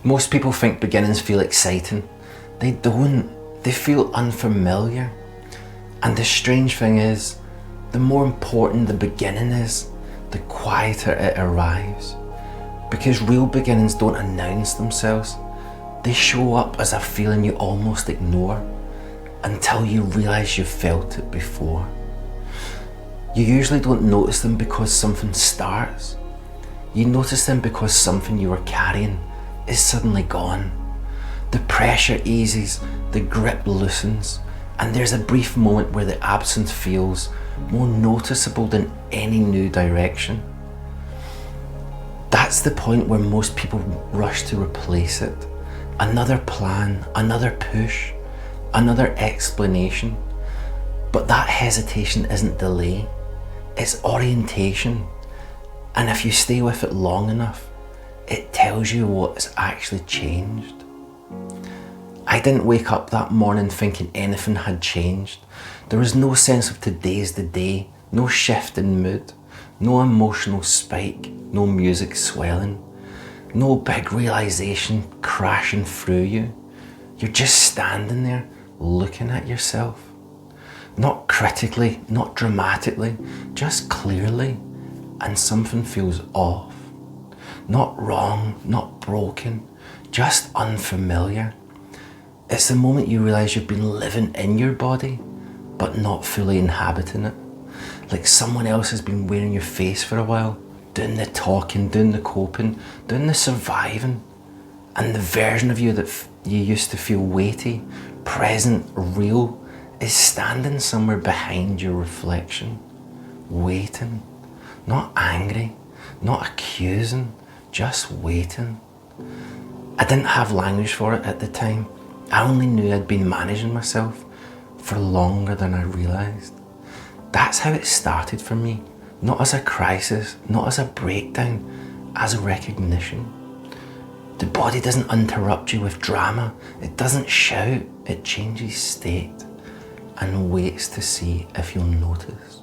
Most people think beginnings feel exciting. They don't. They feel unfamiliar. And the strange thing is, the more important the beginning is, the quieter it arrives. Because real beginnings don't announce themselves. They show up as a feeling you almost ignore until you realise you've felt it before. You usually don't notice them because something starts. You notice them because something you were carrying is suddenly gone. The pressure eases, the grip loosens, and there's a brief moment where the absence feels more noticeable than any new direction. That's the point where most people rush to replace it. Another plan, another push, another explanation. But that hesitation isn't delay, it's orientation. And if you stay with it long enough, it tells you what's actually changed. I didn't wake up that morning thinking anything had changed. There was no sense of today's the day, no shift in mood, no emotional spike, no music swelling, no big realization crashing through you. You're just standing there looking at yourself. Not critically, not dramatically, just clearly, and something feels off. Not wrong, not broken, just unfamiliar. It's the moment you realise you've been living in your body, but not fully inhabiting it. Like someone else has been wearing your face for a while, doing the talking, doing the coping, doing the surviving. And the version of you that you used to feel weighty, present, real, is standing somewhere behind your reflection, waiting, not angry, not accusing, just waiting. I didn't have language for it at the time. I only knew I'd been managing myself for longer than I realised. That's how it started for me, not as a crisis, not as a breakdown, as a recognition. The body doesn't interrupt you with drama, it doesn't shout, it changes state and waits to see if you'll notice.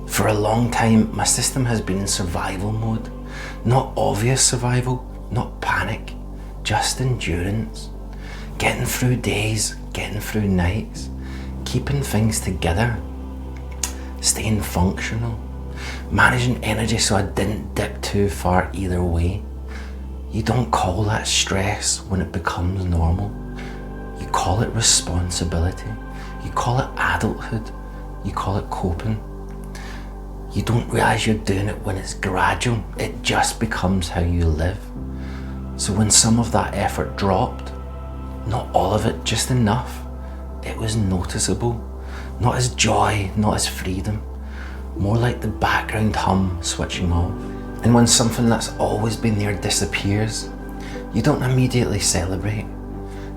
For a long time, my system has been in survival mode. Not obvious survival, not panic, just endurance. Getting through days, getting through nights, keeping things together, staying functional, managing energy so I didn't dip too far either way. You don't call that stress when it becomes normal. You call it responsibility. You call it adulthood. You call it coping. You don't realise you're doing it when it's gradual. It just becomes how you live. So when some of that effort dropped, not all of it, just enough, it was noticeable. Not as joy, not as freedom. More like the background hum switching off. And when something that's always been there disappears, you don't immediately celebrate.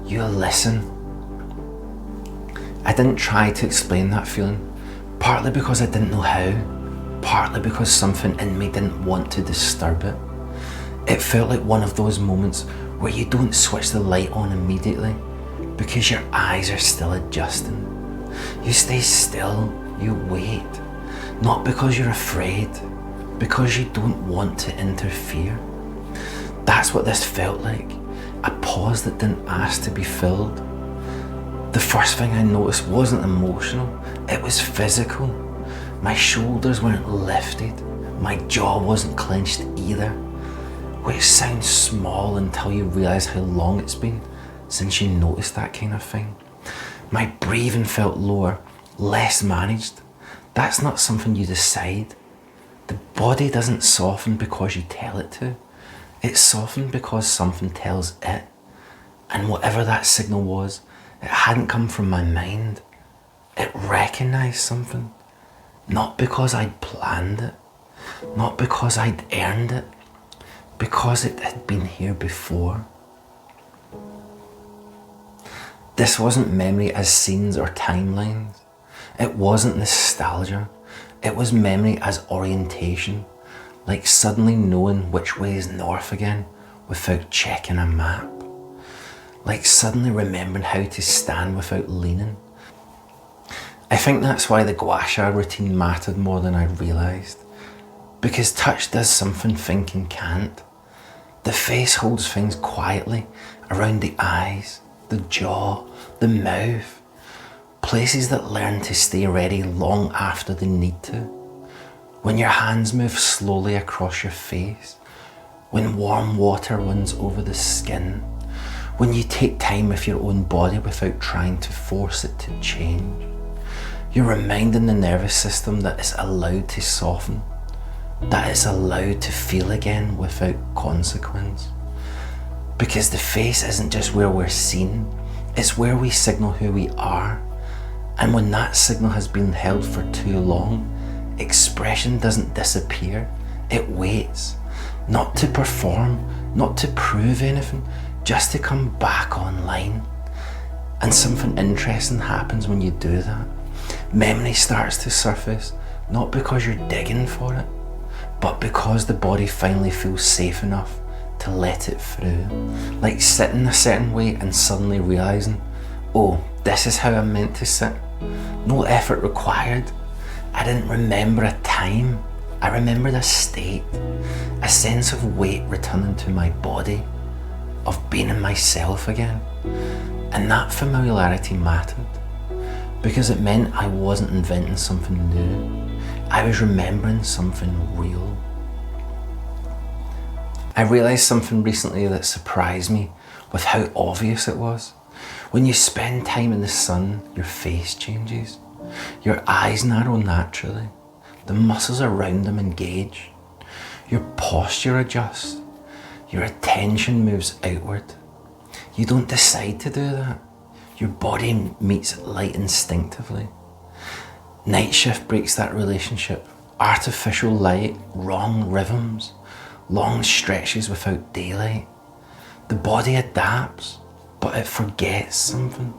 You listen. I didn't try to explain that feeling, partly because I didn't know how, partly because something in me didn't want to disturb it. It felt like one of those moments where you don't switch the light on immediately because your eyes are still adjusting. You stay still, you wait, not because you're afraid, because you don't want to interfere. That's what this felt like, a pause that didn't ask to be filled. The first thing I noticed wasn't emotional, it was physical. My shoulders weren't lifted, my jaw wasn't clenched either, which sounds small until you realise how long it's been since you noticed that kind of thing. My breathing felt lower, less managed. That's not something you decide. The body doesn't soften because you tell it to. It's softened because something tells it. And whatever that signal was, it hadn't come from my mind. It recognised something. Not because I'd planned it, not because I'd earned it, because it had been here before. This wasn't memory as scenes or timelines. It wasn't nostalgia. It was memory as orientation, like suddenly knowing which way is north again without checking a map. Like suddenly remembering how to stand without leaning. I think that's why the gua sha routine mattered more than I realised. Because touch does something thinking can't. The face holds things quietly around the eyes, the jaw, the mouth, places that learn to stay ready long after they need to. When your hands move slowly across your face, when warm water runs over the skin, when you take time with your own body without trying to force it to change, you're reminding the nervous system that it's allowed to soften, that it's allowed to feel again without consequence. Because the face isn't just where we're seen, it's where we signal who we are. And when that signal has been held for too long, expression doesn't disappear, it waits. Not to perform, not to prove anything, just to come back online. And something interesting happens when you do that. Memory starts to surface, not because you're digging for it, but because the body finally feels safe enough to let it through. Like sitting a certain way and suddenly realising, oh, this is how I'm meant to sit. No effort required. I didn't remember a time. I remembered a state, a sense of weight returning to my body, of being in myself again. And that familiarity mattered, because it meant I wasn't inventing something new. I was remembering something real. I realised something recently that surprised me with how obvious it was. When you spend time in the sun, your face changes. Your eyes narrow naturally. The muscles around them engage. Your posture adjusts. Your attention moves outward. You don't decide to do that. Your body meets light instinctively. Night shift breaks that relationship. Artificial light, wrong rhythms, long stretches without daylight. The body adapts, but it forgets something.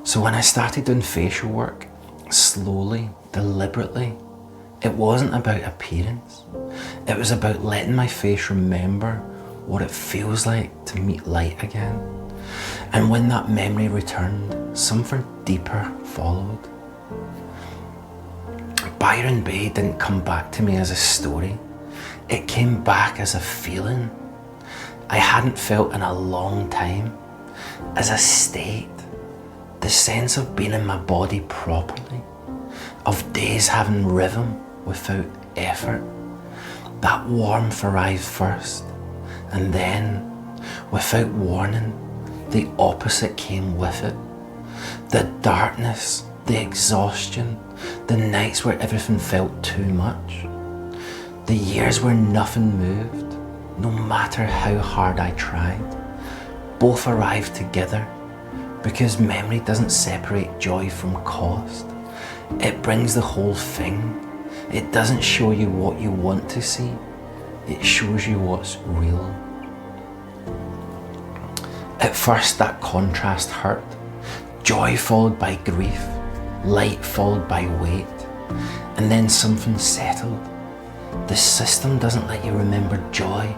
So when I started doing facial work, slowly, deliberately, it wasn't about appearance. It was about letting my face remember what it feels like to meet light again. And when that memory returned, something deeper followed. Byron Bay didn't come back to me as a story. It came back as a feeling I hadn't felt in a long time, as a state, the sense of being in my body properly, of days having rhythm without effort. That warmth arrived first, and then, without warning, the opposite came with it. The darkness, the exhaustion, the nights where everything felt too much. The years where nothing moved, no matter how hard I tried. Both arrived together, because memory doesn't separate joy from cost. It brings the whole thing. It doesn't show you what you want to see. It shows you what's real. At first, that contrast hurt. Joy followed by grief, light followed by weight, and then something settled. The system doesn't let you remember joy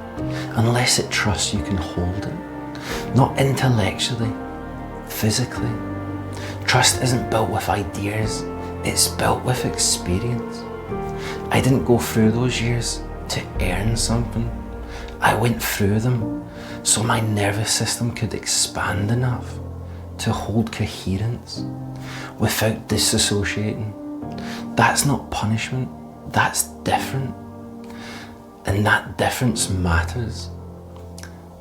unless it trusts you can hold it. Not intellectually, physically. Trust isn't built with ideas, it's built with experience. I didn't go through those years to earn something. I went through them so my nervous system could expand enough to hold coherence without disassociating. That's not punishment, that's different. And that difference matters.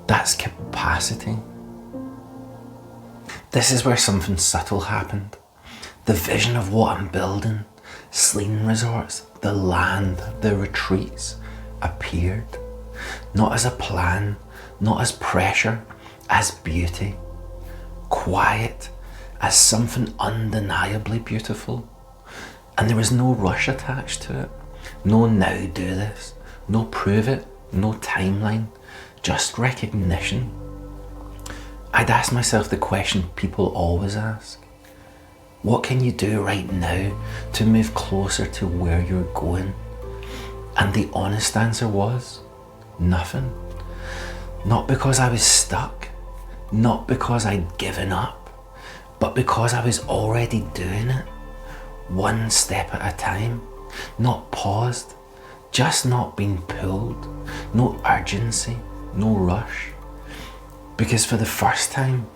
That's capacity. This is where something subtle happened. The vision of what I'm building, Slàinte resorts, the land, the retreats, appeared. Not as a plan, not as pressure, as beauty. Quiet, as something undeniably beautiful. And there was no rush attached to it. No now do this, no prove it, no timeline, just recognition. I'd ask myself the question people always ask. What can you do right now to move closer to where you're going? And the honest answer was, nothing. Not because I was stuck, not because I'd given up, but because I was already doing it, one step at a time, not paused, just not being pulled, no urgency, no rush. Because for the first time,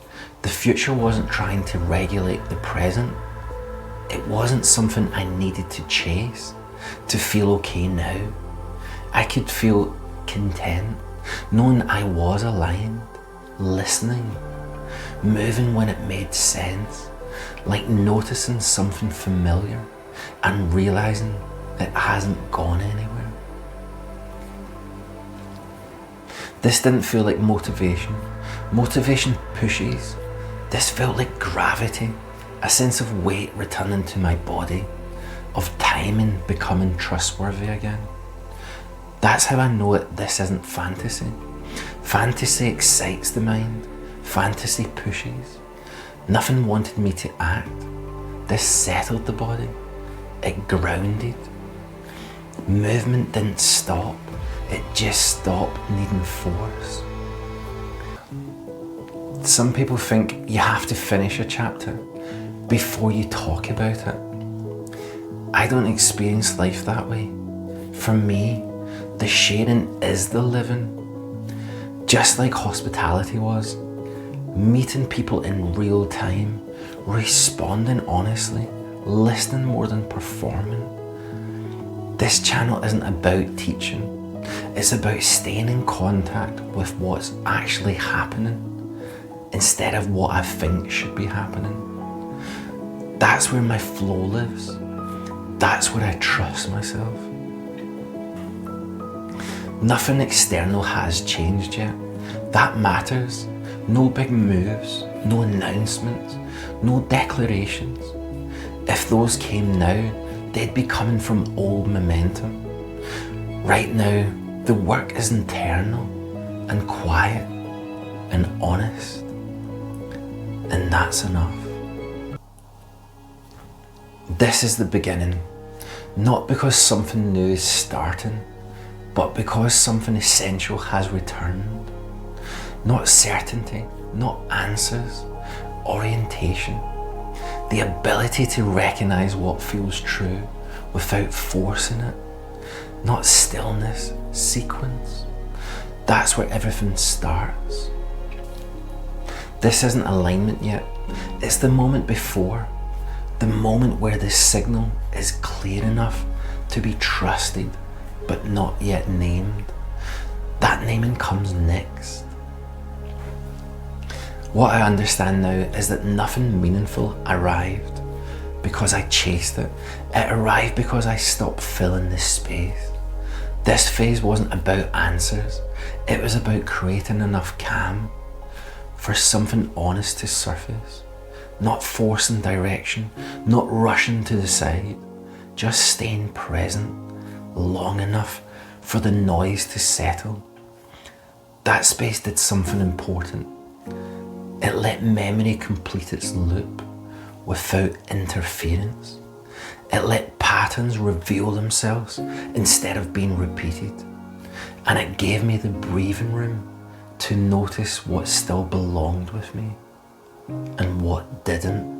the future wasn't trying to regulate the present. It wasn't something I needed to chase to feel okay now. I could feel content, knowing I was aligned, listening, moving when it made sense, like noticing something familiar and realizing it hasn't gone anywhere. This didn't feel like motivation. Motivation pushes. This felt like gravity, a sense of weight returning to my body, of timing becoming trustworthy again. That's how I know it. This isn't fantasy. Fantasy excites the mind. Fantasy pushes. Nothing wanted me to act. This settled the body. It grounded. Movement didn't stop. It just stopped needing force. Some people think you have to finish a chapter before you talk about it. I don't experience life that way. For me, the sharing is the living. Just like hospitality was, meeting people in real time, responding honestly, listening more than performing. This channel isn't about teaching. It's about staying in contact with what's actually happening instead of what I think should be happening. That's where my flow lives. That's where I trust myself. Nothing external has changed yet. That matters. No big moves, no announcements, no declarations. If those came now, they'd be coming from old momentum. Right now, the work is internal and quiet and honest, and that's enough. This is the beginning, not because something new is starting, but because something essential has returned. Not certainty, not answers, orientation. The ability to recognize what feels true without forcing it. Not stillness, sequence. That's where everything starts. This isn't alignment yet. It's the moment before. The moment where the signal is clear enough to be trusted, but not yet named. That naming comes next. What I understand now is that nothing meaningful arrived because I chased it. It arrived because I stopped filling this space. This phase wasn't about answers. It was about creating enough calm for something honest to surface. Not forcing direction, not rushing to the side, just staying present long enough for the noise to settle. That space did something important. It let memory complete its loop without interference. It let patterns reveal themselves instead of being repeated. And it gave me the breathing room to notice what still belonged with me and what didn't.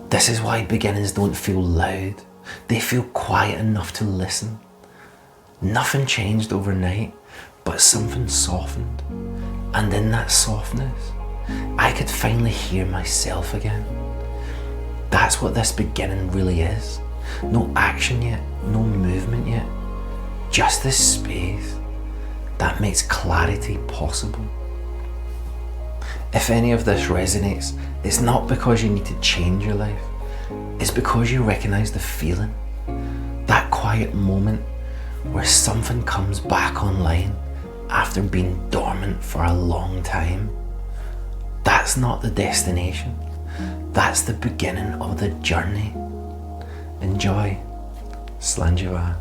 This is why beginnings don't feel loud. They feel quiet enough to listen. Nothing changed overnight, but something softened. And in that softness, I could finally hear myself again. That's what this beginning really is. No action yet, no movement yet. Just this space that makes clarity possible. If any of this resonates, it's not because you need to change your life. It's because you recognize the feeling. That quiet moment where something comes back online after being dormant for a long time. That's not the destination. That's the beginning of the journey. Enjoy. Slàinte Mhath.